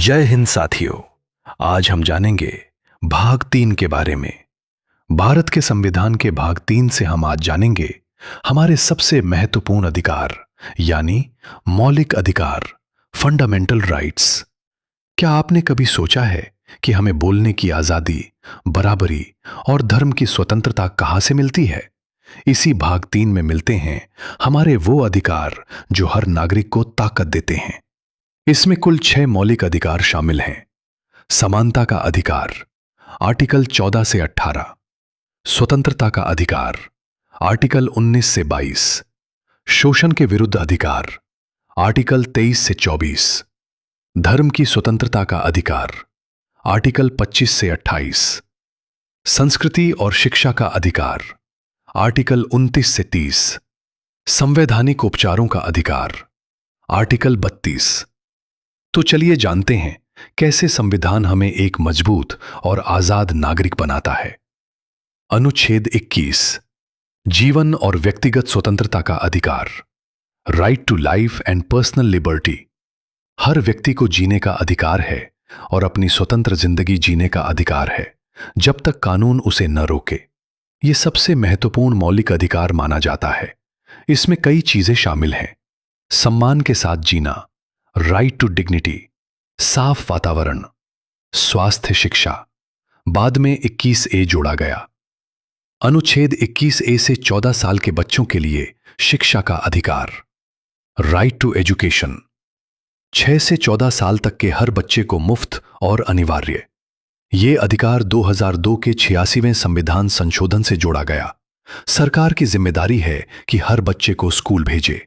जय हिंद साथियों। आज हम जानेंगे भाग 3 के बारे में। भारत के संविधान के भाग 3 से हम आज जानेंगे हमारे सबसे महत्वपूर्ण अधिकार यानी मौलिक अधिकार, फंडामेंटल राइट्स। क्या आपने कभी सोचा है कि हमें बोलने की आजादी, बराबरी और धर्म की स्वतंत्रता कहां से मिलती है? इसी भाग 3 में मिलते हैं हमारे वो अधिकार जो हर नागरिक को ताकत देते हैं। इसमें कुल 6 मौलिक अधिकार शामिल हैं। समानता का अधिकार, आर्टिकल 14 से 18। स्वतंत्रता का अधिकार, आर्टिकल 19 से 22। शोषण के विरुद्ध अधिकार, आर्टिकल 23 से 24। धर्म की स्वतंत्रता का अधिकार, आर्टिकल 25 से 28। संस्कृति और शिक्षा का अधिकार, आर्टिकल 29 से 30। संवैधानिक उपचारों का अधिकार, आर्टिकल 32। तो चलिए जानते हैं कैसे संविधान हमें एक मजबूत और आजाद नागरिक बनाता है। अनुच्छेद 21, जीवन और व्यक्तिगत स्वतंत्रता का अधिकार, right to life and personal liberty. हर व्यक्ति को जीने का अधिकार है और अपनी स्वतंत्र जिंदगी जीने का अधिकार है, जब तक कानून उसे न रोके। यह सबसे महत्वपूर्ण मौलिक अधिकार माना जाता है। इसमें कई चीजें शामिल हैं। सम्मान के साथ जीना, राइट टू डिग्निटी, साफ वातावरण, स्वास्थ्य शिक्षा। बाद में 21A जोड़ा गया। अनुच्छेद 21A से 14 साल के बच्चों के लिए शिक्षा का अधिकार, राइट टू एजुकेशन। 6 से 14 साल तक के हर बच्चे को मुफ्त और अनिवार्य। ये अधिकार 2002 के 86वें संविधान संशोधन से जोड़ा गया। सरकार की जिम्मेदारी है कि हर बच्चे को स्कूल भेजे।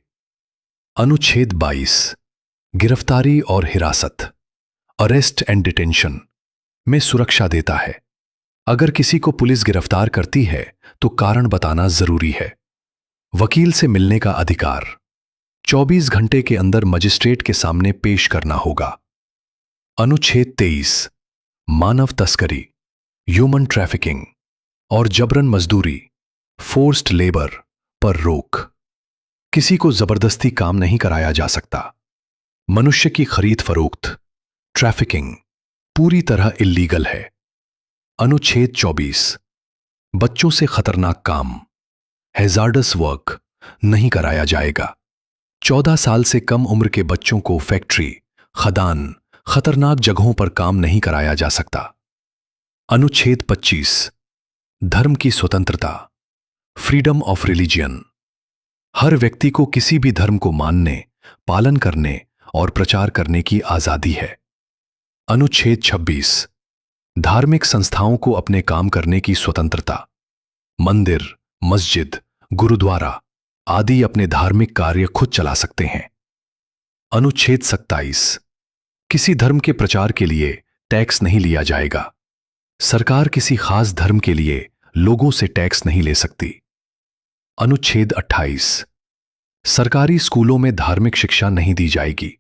अनुच्छेद 22, गिरफ्तारी और हिरासत, अरेस्ट एंड डिटेंशन में सुरक्षा देता है। अगर किसी को पुलिस गिरफ्तार करती है तो कारण बताना जरूरी है। वकील से मिलने का अधिकार, 24 घंटे के अंदर मजिस्ट्रेट के सामने पेश करना होगा। अनुच्छेद 23, मानव तस्करी, ह्यूमन ट्रैफिकिंग और जबरन मजदूरी, फोर्स्ड लेबर पर रोक। किसी को जबरदस्ती काम नहीं कराया जा सकता। मनुष्य की खरीद फरोख्त, ट्रैफिकिंग पूरी तरह इल्लीगल है। अनुच्छेद 24, बच्चों से खतरनाक काम, हैजार्डस वर्क नहीं कराया जाएगा। 14 साल से कम उम्र के बच्चों को फैक्ट्री, खदान, खतरनाक जगहों पर काम नहीं कराया जा सकता। अनुच्छेद 25, धर्म की स्वतंत्रता, फ्रीडम ऑफ रिलीजियन। हर व्यक्ति को किसी भी धर्म को मानने, पालन करने और प्रचार करने की आजादी है। अनुच्छेद 26, धार्मिक संस्थाओं को अपने काम करने की स्वतंत्रता। मंदिर, मस्जिद, गुरुद्वारा आदि अपने धार्मिक कार्य खुद चला सकते हैं। अनुच्छेद 27, किसी धर्म के प्रचार के लिए टैक्स नहीं लिया जाएगा। सरकार किसी खास धर्म के लिए लोगों से टैक्स नहीं ले सकती। अनुच्छेद 28, सरकारी स्कूलों में धार्मिक शिक्षा नहीं दी जाएगी।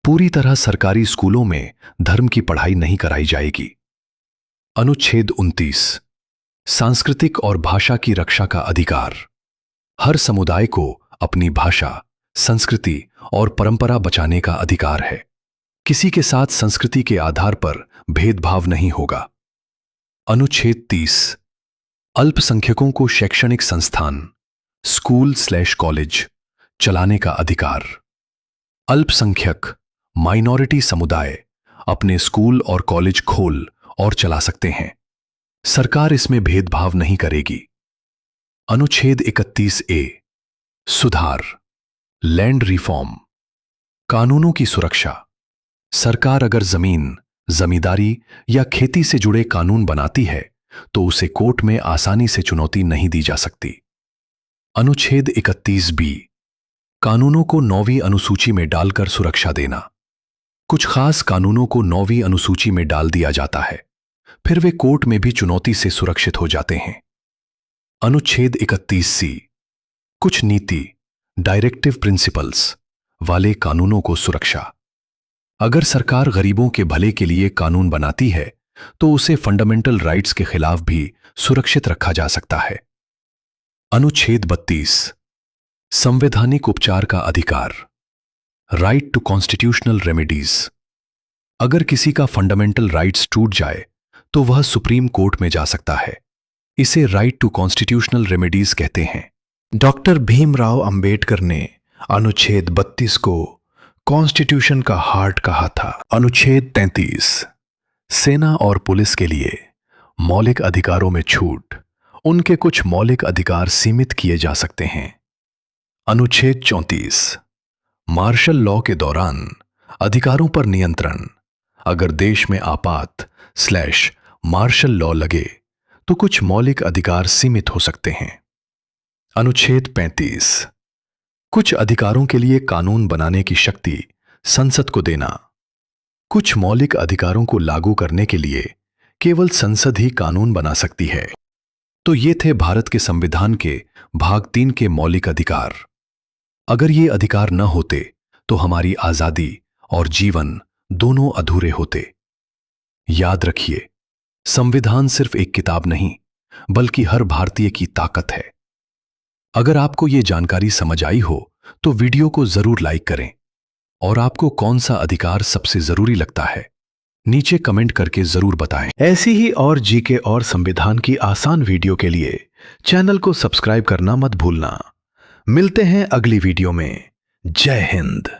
पूरी तरह सरकारी स्कूलों में धर्म की पढ़ाई नहीं कराई जाएगी। अनुच्छेद 29, सांस्कृतिक और भाषा की रक्षा का अधिकार। हर समुदाय को अपनी भाषा, संस्कृति और परंपरा बचाने का अधिकार है। किसी के साथ संस्कृति के आधार पर भेदभाव नहीं होगा। अनुच्छेद 30, अल्पसंख्यकों को शैक्षणिक संस्थान, स्कूल/कॉलेज चलाने का अधिकार। अल्पसंख्यक, माइनॉरिटी समुदाय अपने स्कूल और कॉलेज खोल और चला सकते हैं। सरकार इसमें भेदभाव नहीं करेगी। अनुच्छेद 31A, सुधार, लैंड रिफॉर्म, कानूनों की सुरक्षा। सरकार अगर जमीन, जमींदारी या खेती से जुड़े कानून बनाती है तो उसे कोर्ट में आसानी से चुनौती नहीं दी जा सकती। अनुच्छेद 31B, कानूनों को 9वीं अनुसूची में डालकर सुरक्षा देना। कुछ खास कानूनों को 9वीं अनुसूची में डाल दिया जाता है, फिर वे कोर्ट में भी चुनौती से सुरक्षित हो जाते हैं। अनुच्छेद 31C, कुछ नीति, डायरेक्टिव प्रिंसिपल्स वाले कानूनों को सुरक्षा। अगर सरकार गरीबों के भले के लिए कानून बनाती है तो उसे फंडामेंटल राइट्स के खिलाफ भी सुरक्षित रखा जा सकता है। अनुच्छेद 32, संवैधानिक उपचार का अधिकार, राइट टू कॉन्स्टिट्यूशनल रेमेडीज। अगर किसी का फंडामेंटल राइट्स टूट जाए तो वह सुप्रीम कोर्ट में जा सकता है। इसे राइट टू कॉन्स्टिट्यूशनल रेमेडीज कहते हैं। डॉक्टर भीमराव अंबेडकर ने अनुच्छेद 32 को कॉन्स्टिट्यूशन का हार्ट कहा था। अनुच्छेद 33 सेना और पुलिस के लिए मौलिक अधिकारों में छूट। उनके कुछ मौलिक अधिकार सीमित किए जा सकते हैं। अनुच्छेद 34 मार्शल लॉ के दौरान अधिकारों पर नियंत्रण। अगर देश में आपात मार्शल लॉ लगे तो कुछ मौलिक अधिकार सीमित हो सकते हैं। अनुच्छेद 35 कुछ अधिकारों के लिए कानून बनाने की शक्ति संसद को देना। कुछ मौलिक अधिकारों को लागू करने के लिए केवल संसद ही कानून बना सकती है। तो ये थे भारत के संविधान के भाग 3 के मौलिक अधिकार। अगर ये अधिकार न होते तो हमारी आजादी और जीवन दोनों अधूरे होते। याद रखिए, संविधान सिर्फ एक किताब नहीं बल्कि हर भारतीय की ताकत है। अगर आपको ये जानकारी समझ आई हो तो वीडियो को जरूर लाइक करें। और आपको कौन सा अधिकार सबसे जरूरी लगता है नीचे कमेंट करके जरूर बताएं। ऐसी ही और जीके और संविधान की आसान वीडियो के लिए चैनल को सब्सक्राइब करना मत भूलना। मिलते हैं अगली वीडियो में। जय हिंद।